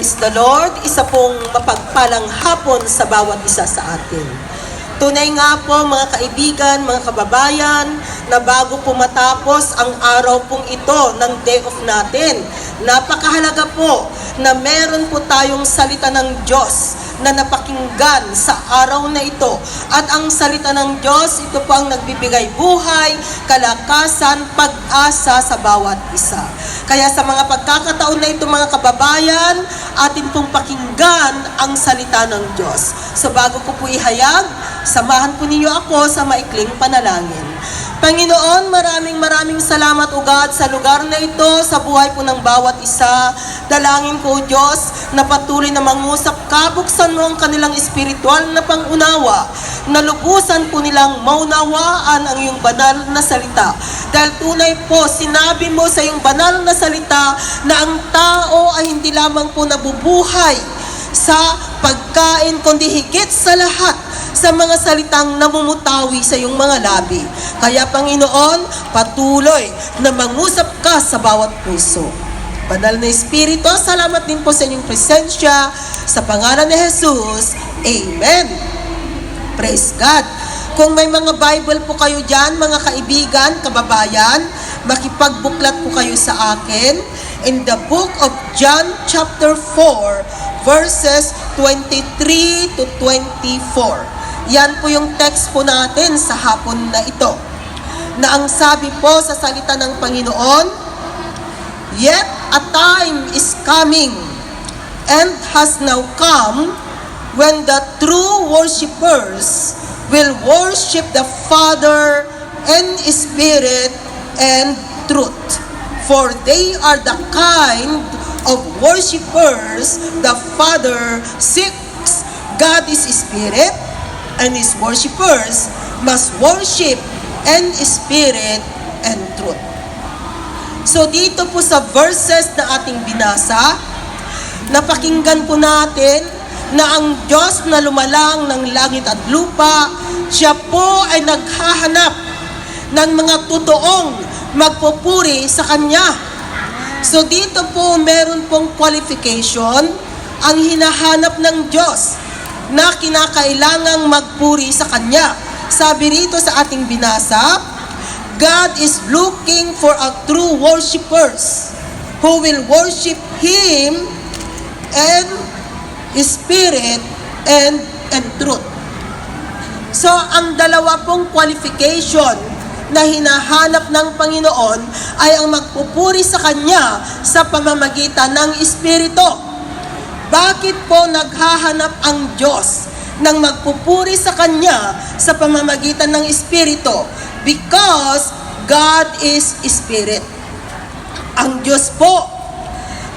Praise the Lord, isa pong mapagpalang hapon sa bawat isa sa atin. Tunay nga po mga kaibigan, mga kababayan, na bago po matapos ang araw pong ito ng day off natin, napakahalaga po na meron po tayong salita ng Diyos na napakinggan sa araw na ito. At ang salita ng Diyos, ito po ang nagbibigay buhay, kalakasan, pag-asa sa bawat isa. Kaya sa mga pagkakataon na ito mga kababayan, atin pong pakinggan ang salita ng Diyos. So bago ko po ihayag, samahan po ninyo ako sa maikling panalangin. Panginoon, maraming salamat o God sa lugar na ito, sa buhay po ng bawat isa. Dalangin ko, Diyos, na patuloy na mangusap ka, buksan mo ang kanilang espiritual na pangunawa, na lubusan po nilang maunawaan ang iyong banal na salita. Dahil tunay po, sinabi mo sa iyong banal na salita na ang tao ay hindi lamang po nabubuhay sa pagkain, kundi higit sa lahat sa mga salitang namumutawi sa iyong mga labi. Kaya Panginoon, patuloy na mangusap ka sa bawat puso. Banal na Espiritu, salamat din po sa inyong presensya. Sa pangalan ni Jesus, Amen. Praise God. Kung may mga Bible po kayo dyan, mga kaibigan, kababayan, makipagbuklat po kayo sa akin in the book of John chapter 4, verses 23 to 24. Yan po yung text po natin sa hapon na ito. Na ang sabi po sa salita ng Panginoon, "Yet a time is coming and has now come when the true worshipers will worship the Father in spirit and truth. For they are the kind of worshipers the Father seeks. God is spirit, and His worshipers must worship in spirit and truth." So dito po sa verses na ating binasa, napakinggan po natin na ang Diyos na lumalang ng langit at lupa, Siya po ay naghahanap ng mga totoong magpupuri sa Kanya. So dito po meron pong qualification ang hinahanap ng Diyos na kinakailangang magpuri sa Kanya. Sabi rito sa ating binasa, God is looking for a true worshipers who will worship Him in spirit and truth. So, ang dalawa pong qualification na hinahanap ng Panginoon ay ang magpupuri sa Kanya sa pamamagitan ng Espiritu. Bakit po naghahanap ang Diyos ng magpupuri sa Kanya sa pamamagitan ng Espiritu? Because God is Spirit. Ang Diyos po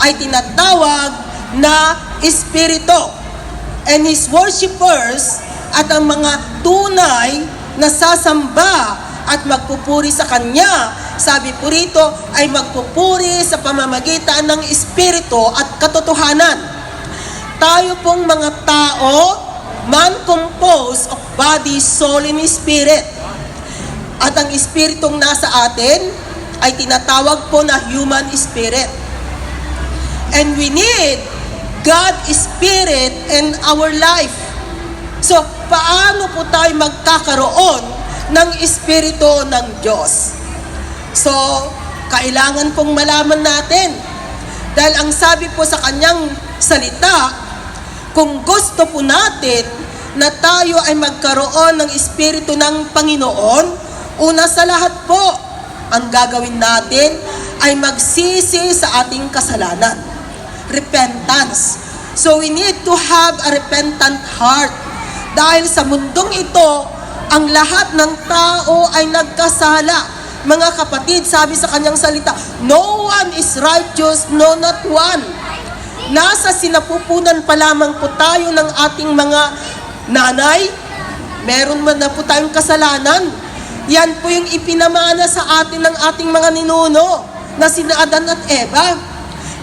ay tinatawag na Espiritu. And His worshipers at ang mga tunay na sasamba at magpupuri sa Kanya, sabi po rito, ay magpupuri sa pamamagitan ng Espiritu at katotohanan. Tayo pong mga tao, man composed of body, soul, and spirit. At ang Espiritong nasa atin ay tinatawag po na human spirit. And we need God Spirit in our life. So, paano po tayo magkakaroon ng Espiritu ng Diyos? So, kailangan pong malaman natin. Dahil ang sabi po sa Kanyang salita, kung gusto po natin na tayo ay magkaroon ng Espiritu ng Panginoon, una sa lahat po, ang gagawin natin ay magsisi sa ating kasalanan. Repentance. So we need to have a repentant heart. Dahil sa mundong ito, ang lahat ng tao ay nagkasala. Mga kapatid, sabi sa Kanyang salita, no one is righteous, no not one. Nasa sinapupunan pa lamang po tayo ng ating mga nanay. Meron man na po tayong kasalanan. Yan po yung ipinamana sa atin ng ating mga ninuno na sina Adan at Eva.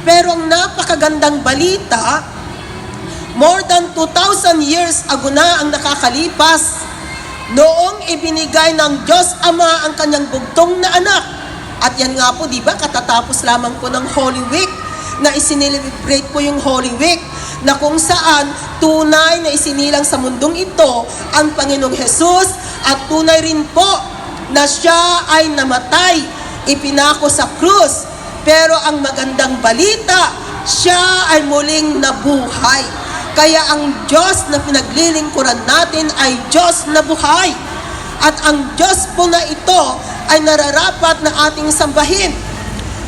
Pero ang napakagandang balita, more than 2,000 years ago na ang nakakalipas, noong ibinigay ng Diyos Ama ang Kanyang bugtong na anak. At yan nga po, di ba, katatapos lamang po ng Holy Week na isinelebrate po yung Holy Week, na kung saan tunay na isinilang sa mundong ito ang Panginoong Hesus, at tunay rin po na siya ay namatay, ipinako sa krus. Pero ang magandang balita, siya ay muling nabuhay. Kaya ang Diyos na pinaglilingkuran natin ay Diyos na buhay. At ang Diyos po na ito ay nararapat na ating sambahin.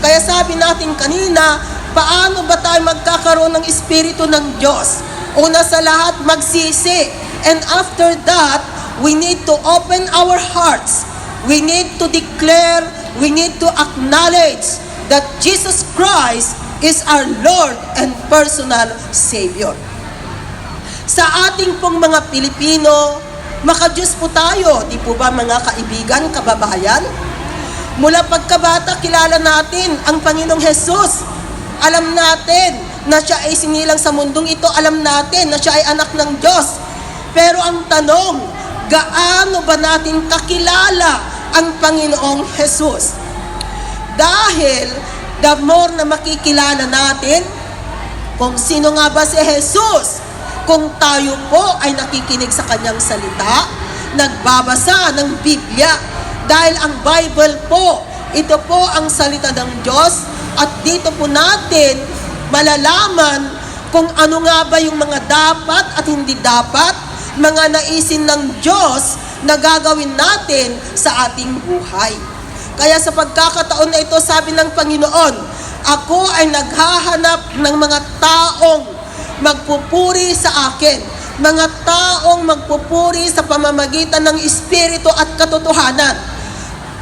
Kaya sabi natin kanina, paano ba tayo magkakaroon ng Espiritu ng Diyos? Una sa lahat, magsisi. And after that, we need to open our hearts. We need to declare, we need to acknowledge that Jesus Christ is our Lord and personal Savior. Sa ating pong mga Pilipino, maka-Diyos po tayo, di po ba mga kaibigan, kababayan? Mula pagkabata, kilala natin ang Panginoong Hesus. Alam natin na siya ay sinilang sa mundong ito. Alam natin na siya ay anak ng Diyos. Pero ang tanong, gaano ba natin kakilala ang Panginoong Hesus? Dahil the more na makikilala natin kung sino nga ba si Hesus, kung tayo po ay nakikinig sa kanyang salita, nagbabasa ng Biblia, dahil ang Bible po, ito po ang salita ng Diyos, at dito po natin malalaman kung ano nga ba yung mga dapat at hindi dapat, mga naisin ng Diyos na gagawin natin sa ating buhay. Kaya sa pagkakataon na ito, sabi ng Panginoon, ako ay naghahanap ng mga taong magpupuri sa akin, mga taong magpupuri sa pamamagitan ng Espiritu at katotohanan.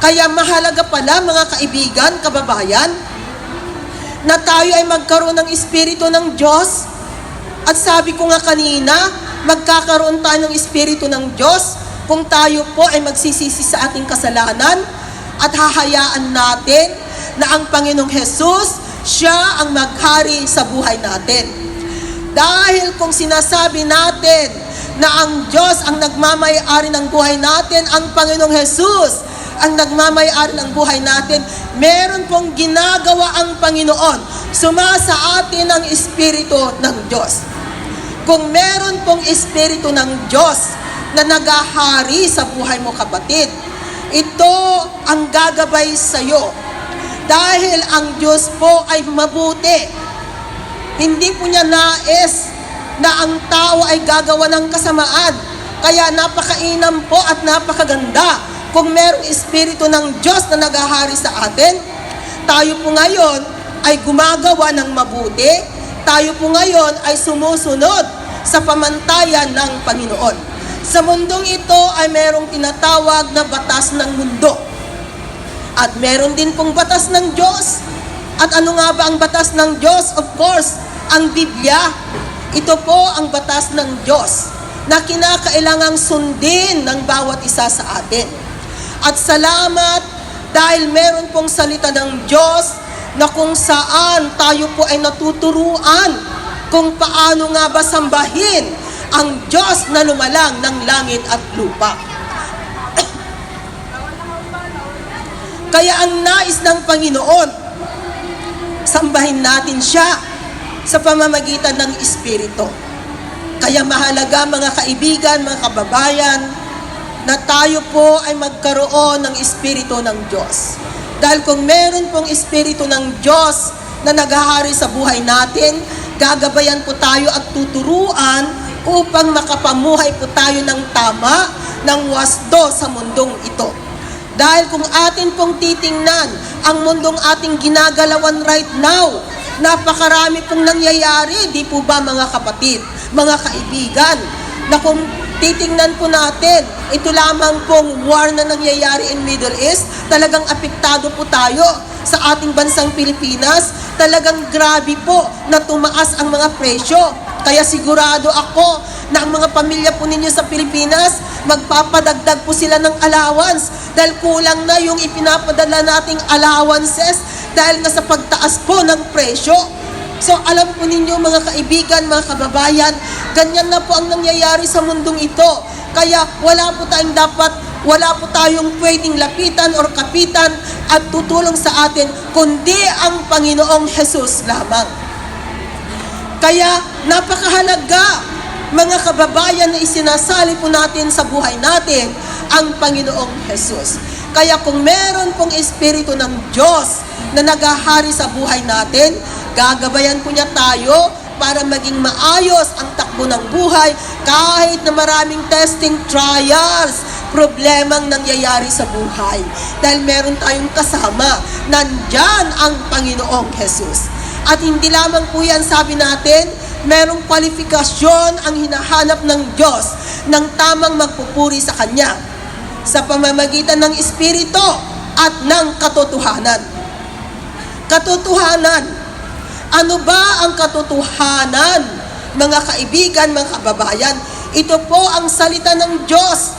Kaya mahalaga pala mga kaibigan, kababayan, na tayo ay magkaroon ng Espiritu ng Diyos. At sabi ko nga kanina, magkakaroon tayo ng Espiritu ng Diyos kung tayo po ay magsisisi sa ating kasalanan at hahayaan natin na ang Panginoong Hesus, siya ang maghari sa buhay natin. Dahil kung sinasabi natin na ang Diyos ang nagmamay-ari ng buhay natin, ang Panginoong Hesus ang nagmamay-ari ng buhay natin, meron pong ginagawa ang Panginoon. Sumasa atin ang Espiritu ng Diyos. Kung meron pong Espiritu ng Diyos na nagahari sa buhay mo, kapatid, ito ang gagabay sa iyo. Dahil ang Diyos po ay mabuti. Hindi po niya nais na ang tao ay gagawa ng kasamaan. Kaya napakainam po at napakaganda kung merong Espiritu ng Diyos na naghahari sa atin. Tayo po ngayon ay gumagawa ng mabuti. Tayo po ngayon ay sumusunod sa pamantayan ng Panginoon. Sa mundong ito ay merong tinatawag na batas ng mundo. At meron din pong batas ng Diyos. At ano nga ba ang batas ng Diyos? Of course, ang Biblia. Ito po ang batas ng Diyos na kinakailangang sundin ng bawat isa sa atin. At salamat dahil meron pong salita ng Diyos na kung saan tayo po ay natuturuan kung paano nga ba sambahin ang Diyos na lumalang ng langit at lupa. Kaya ang nais ng Panginoon, sambahin natin siya sa pamamagitan ng Espiritu. Kaya mahalaga mga kaibigan, mga kababayan, na tayo po ay magkaroon ng Espiritu ng Diyos. Dahil kung meron pong Espiritu ng Diyos na naghahari sa buhay natin, gagabayan po tayo at tuturuan upang makapamuhay po tayo ng tama, ng wasdo sa mundong ito. Dahil kung atin pong titingnan ang mundong ating ginagalawan right now, napakarami pong nangyayari, di po ba mga kapatid, mga kaibigan, na kung titingnan po natin, ito lamang pong war na nangyayari in Middle East, talagang apektado po tayo sa ating bansang Pilipinas, talagang grabe po na tumaas ang mga presyo. Kaya sigurado ako na ang mga pamilya po ninyo sa Pilipinas, magpapadagdag po sila ng allowance dahil kulang na yung ipinapadala nating allowances dahil nga sa pagtaas po ng presyo. So alam po ninyo mga kaibigan, mga kababayan, ganyan na po ang nangyayari sa mundong ito. Kaya wala po tayong dapat wala po tayong pwedeng lapitan or kapitan at tutulong sa atin, kundi ang Panginoong Jesus lamang. Kaya napakahalaga, mga kababayan, na isinasali po natin sa buhay natin ang Panginoong Jesus. Kaya kung meron pong Espiritu ng Diyos na naghahari sa buhay natin, gagabayan po niya tayo para maging maayos ang takbo ng buhay kahit na maraming testing, trials, problemang nangyayari sa buhay. Dahil meron tayong kasama, nandyan ang Panginoong Jesus. At hindi lamang po yan, sabi natin, merong kwalifikasyon ang hinahanap ng Diyos ng tamang magpupuri sa Kanya sa pamamagitan ng Espiritu at ng katotohanan. Katotohanan. Ano ba ang katotohanan, mga kaibigan, mga kababayan? Ito po ang salita ng Diyos.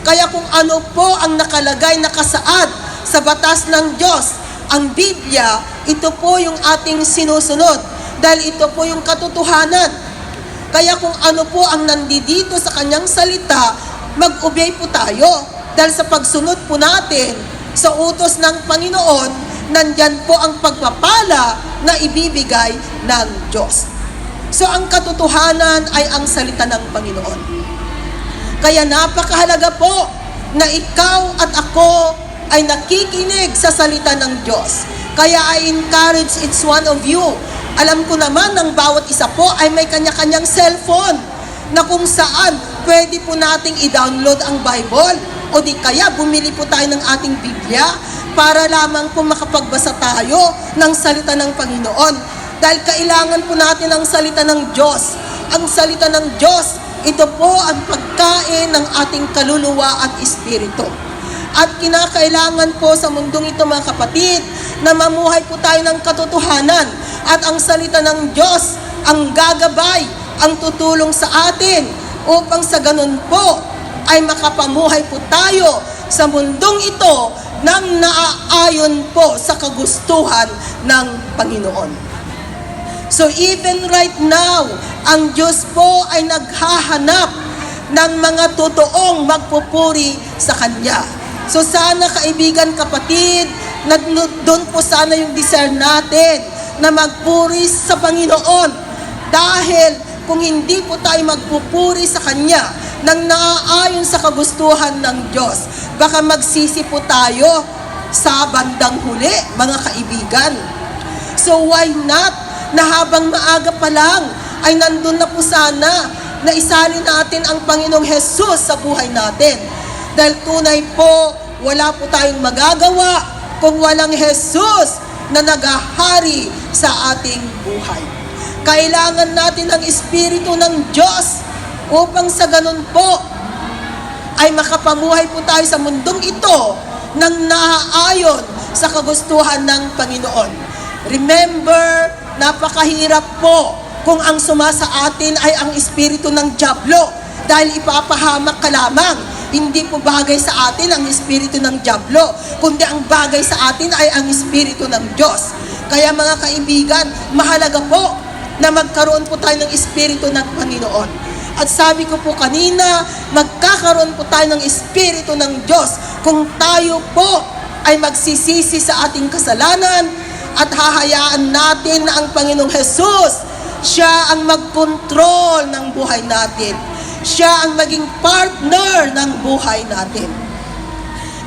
Kaya kung ano po ang nakalagay, nakasaad sa batas ng Diyos, ang Biblia, ito po yung ating sinusunod. Dahil ito po yung katotohanan. Kaya kung ano po ang nandito sa kanyang salita, mag-obey po tayo. Dahil sa pagsunod po natin sa utos ng Panginoon, nandyan po ang pagpapala na ibibigay ng Diyos. So ang katotohanan ay ang salita ng Panginoon. Kaya napakahalaga po na ikaw at ako ay nakikinig sa salita ng Diyos. Kaya I encourage each one of you. Alam ko naman ng bawat isa po ay may kanya-kanyang cellphone na kung saan pwede po nating i-download ang Bible o di kaya bumili po tayo ng ating Biblia para lamang po makapagbasa tayo ng salita ng Panginoon. Dahil kailangan po natin ang salita ng Diyos. Ang salita ng Diyos, ito po ang pagkain ng ating kaluluwa at espiritu. At kinakailangan po sa mundong ito, mga kapatid, na mamuhay po tayo ng katotohanan. At ang salita ng Diyos ang gagabay, ang tutulong sa atin upang sa ganun po ay makapamuhay po tayo sa mundong ito nang naaayon po sa kagustuhan ng Panginoon. So even right now, ang Diyos po ay naghahanap ng mga totoong magpupuri sa Kanya. So sana, kaibigan, kapatid, doon po sana yung desire natin na magpuri sa Panginoon. Dahil kung hindi po tayo magpupuri sa Kanya nang naaayon sa kagustuhan ng Diyos, baka magsisi po tayo sa bandang huli, mga kaibigan. So why not na habang maaga pa lang ay nandun na po sana na isali natin ang Panginoong Jesus sa buhay natin. Dahil tunay po, wala po tayong magagawa kung walang Jesus na naghahari sa ating buhay. Kailangan natin ang Espiritu ng Diyos upang sa ganun po ay makapamuhay po tayo sa mundong ito nang naaayon sa kagustuhan ng Panginoon. Remember, napakahirap po kung ang sumasa atin ay ang espiritu ng dyablo dahil ipapahamak ka lamang. Hindi po bagay sa atin ang espiritu ng dyablo, kundi ang bagay sa atin ay ang espiritu ng Diyos. Kaya mga kaibigan, mahalaga po na magkaroon po tayo ng espiritu ng Panginoon. At sabi ko po kanina, magkakaroon po tayo ng espiritu ng Diyos kung tayo po ay magsisisi sa ating kasalanan at hahayaan natin na ang Panginoong Jesus, siya ang magkontrol ng buhay natin. Siya ang maging partner ng buhay natin.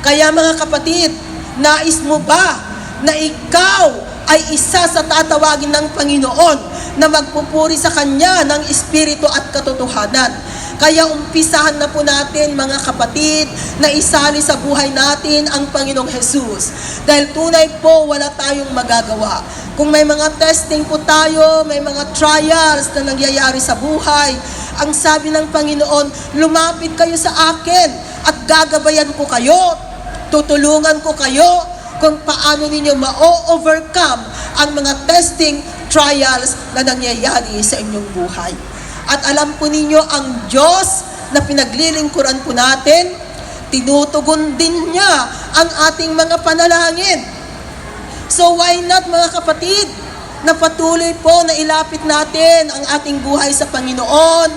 Kaya mga kapatid, nais mo ba na ikaw ay isa sa tatawagin ng Panginoon na magpupuri sa Kanya ng Espiritu at katotohanan? Kaya umpisahan na po natin, mga kapatid, na isali sa buhay natin ang Panginoong Jesus. Dahil tunay po, wala tayong magagawa. Kung may mga testing po tayo, may mga trials na nangyayari sa buhay, ang sabi ng Panginoon, lumapit kayo sa akin at gagabayan ko kayo, tutulungan ko kayo kung paano ninyo ma-overcome ang mga testing, trials na nangyayari sa inyong buhay. At alam po ninyo, ang Diyos na pinaglilingkuran po natin, tinutugon din niya ang ating mga panalangin. So why not, mga kapatid, na patuloy po na ilapit natin ang ating buhay sa Panginoon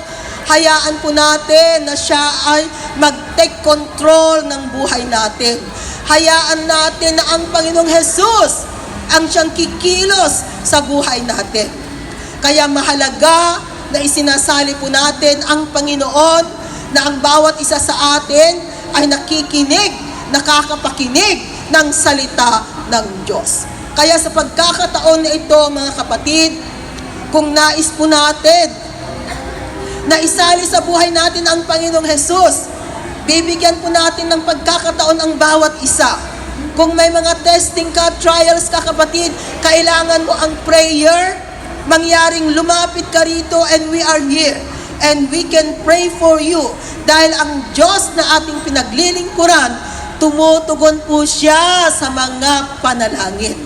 Hayaan po natin na siya ay mag-take control ng buhay natin. Hayaan natin na ang Panginoong Jesus ang siyang kikilos sa buhay natin. Kaya mahalaga na isinasali po natin ang Panginoon na ang bawat isa sa atin ay nakikinig, nakakapakinig ng salita ng Diyos. Kaya sa pagkakataon na ito, mga kapatid, kung nais po natin na isali sa buhay natin ang Panginoong Jesus, bibigyan po natin ng pagkakataon ang bawat isa. Kung may mga testing ka, trials ka kapatid, kailangan mo ang prayer, mangyaring lumapit ka rito and we are here. And we can pray for you. Dahil ang Diyos na ating pinaglilingkuran, tumutugon po siya sa mga panalangin.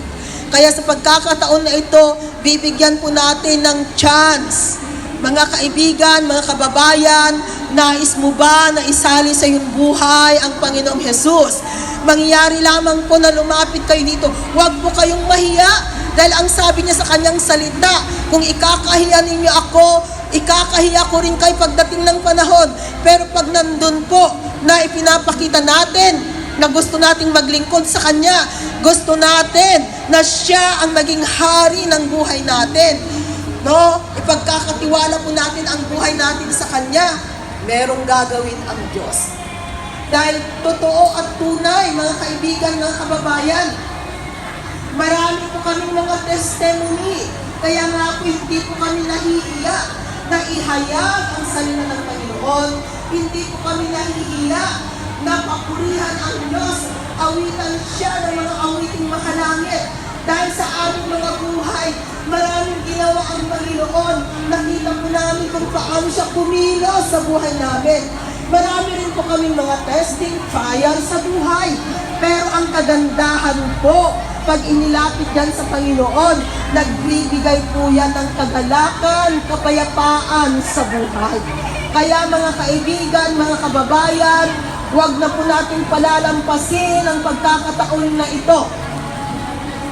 Kaya sa pagkakataon na ito, bibigyan po natin ng chance. Mga kaibigan, mga kababayan, nais mo ba na isali sa iyong buhay ang Panginoong Jesus? Mangyayari lamang po na lumapit kayo dito. Huwag po kayong mahiya. Dahil ang sabi niya sa kanyang salita, kung ikakahiya ninyo ako, ikakahiya ko rin kayo pagdating ng panahon. Pero pag nandun po na ipinapakita natin na gusto nating maglingkod sa Kanya, gusto natin na Siya ang maging hari ng buhay natin. No? Ipagkakatiwala po natin ang buhay natin sa Kanya, merong gagawin ang Diyos. Dahil totoo at tunay, mga kaibigan, mga kababayan, marami po kaming mga testimony. Kaya nga po hindi po kami nahihiya na ihayag ang salita ng Panginoon. Hindi po kami nahihiya na papurihan ang Diyos. Awitan siya ng mga awiting makalangit. Dahil sa aming mga buhay, maraming ginawa ang Panginoon. Nakita po namin kung paano siya kumilos sa buhay namin. Marami rin po kaming mga testing, trials sa buhay. Pero ang kagandahan po, pag inilapit yan sa Panginoon, nagbibigay po yan ng kagalakan, kapayapaan sa buhay. Kaya mga kaibigan, mga kababayan, huwag na po natin palalampasin ang pagkakataon na ito.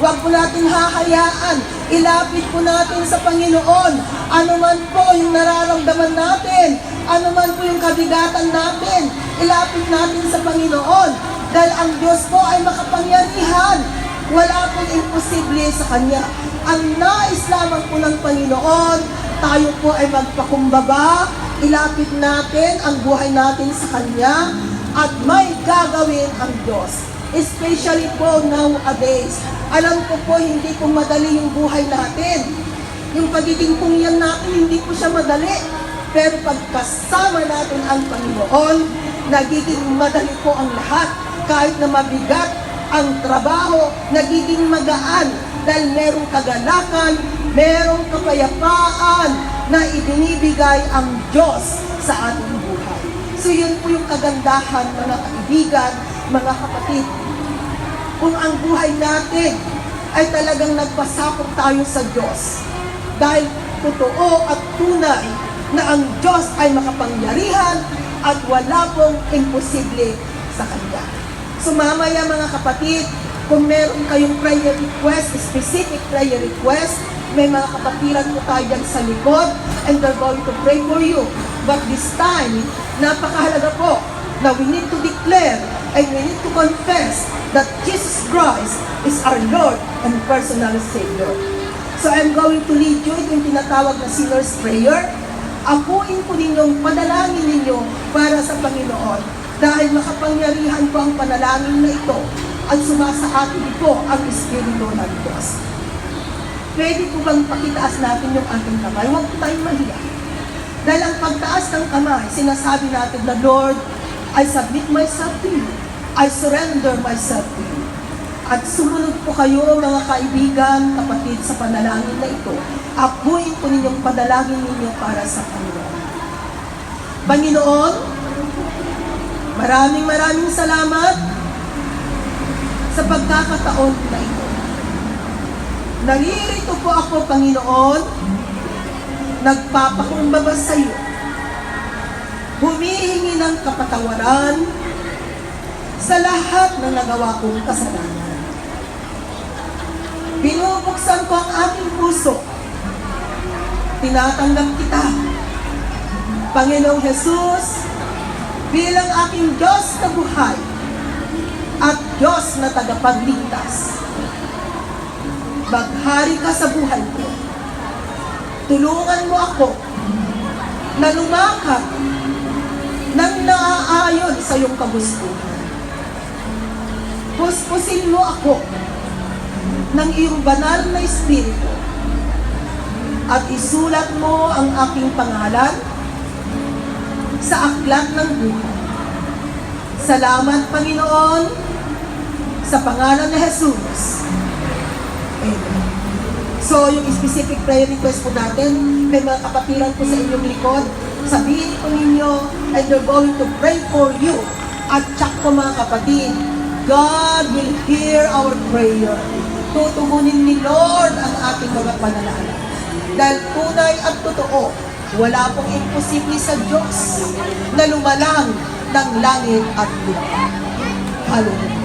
Huwag po natin hahayaan. Ilapit po natin sa Panginoon. Ano man po yung nararamdaman natin, ano man po yung kabigatan natin, ilapit natin sa Panginoon. Dahil ang Diyos po ay makapangyarihan. Wala pong imposible sa Kanya. Ang nais lamang po ng Panginoon, tayo po ay magpakumbaba, ilapit natin ang buhay natin sa Kanya, at may gagawin ang Diyos. Especially po nowadays. Alam ko po, hindi po madali yung buhay natin. Yung pagiging pungyan natin, hindi po siya madali. Pero pagkasama natin ang Panginoon, nagiging madali po ang lahat. Kahit na mabigat ang trabaho, nagiging magaan dahil merong kagalakan, merong kapayapaan na ibinibigay ang Diyos sa ating buhay. So yun po yung kagandahan, mga kaibigan, mga kapatid. Kung ang buhay natin ay talagang nagpasakop tayo sa Diyos, dahil totoo at tunay na ang Diyos ay makapangyarihan at wala pong imposible sa Kanya. So mamaya mga kapatid, kung meron kayong prayer request, specific prayer request, may mga kapatiran po tayo dyan sa likod and they're going to pray for you. But this time, napakahalaga po na we need to declare and we need to confess that Jesus Christ is our Lord and personal Savior. So I'm going to lead you ito yung tinatawag na sinner's prayer. Akuin po ninyong panalangin ninyo para sa Panginoon. Dahil makapangyarihan po ang panalangin na ito at sumasaati po ang Espiritu ng Diyos. Pwede po bang pakitaas natin yung ating kamay? Huwag po tayong mahiya. Dahil ang pagtaas ng kamay, sinasabi natin na, Lord, I submit myself to you. I surrender myself to you. At sumunod po kayo mga kaibigan, kapatid, sa panalangin na ito. Akuin po ninyong panalangin ninyo para sa Panginoon. Panginoon, maraming salamat sa pagkakataon na ito. Naririto po ako, Panginoon, nagpapakumbaba sa iyo. Humihingi ng kapatawaran sa lahat ng nagawa kong kasalanan. Binubuksan ko ang aking puso. Tinatanggap kita Panginoong Jesus, bilang aking Diyos na buhay at Diyos na tagapagligtas, maghari ka sa buhay ko. Tulungan mo ako na lumakad ng naaayon sa iyong kagustuhan. Puspusin mo ako ng iyong banal na espiritu at isulat mo ang aking pangalan sa aklat ng buhay. Salamat, Panginoon, sa pangalan ni Jesus. Amen. So, yung specific prayer request po natin, may mga kapatiran po sa inyong likod, sabihin po ninyo, and they're going to pray for you. At tsak po mga kapatid, God will hear our prayer. Tutugunin ni Lord ang ating mga panalangin. Dahil tunay at totoo, wala pong imposible sa Diyos na lumalang ng langit at lupa. Hallelujah.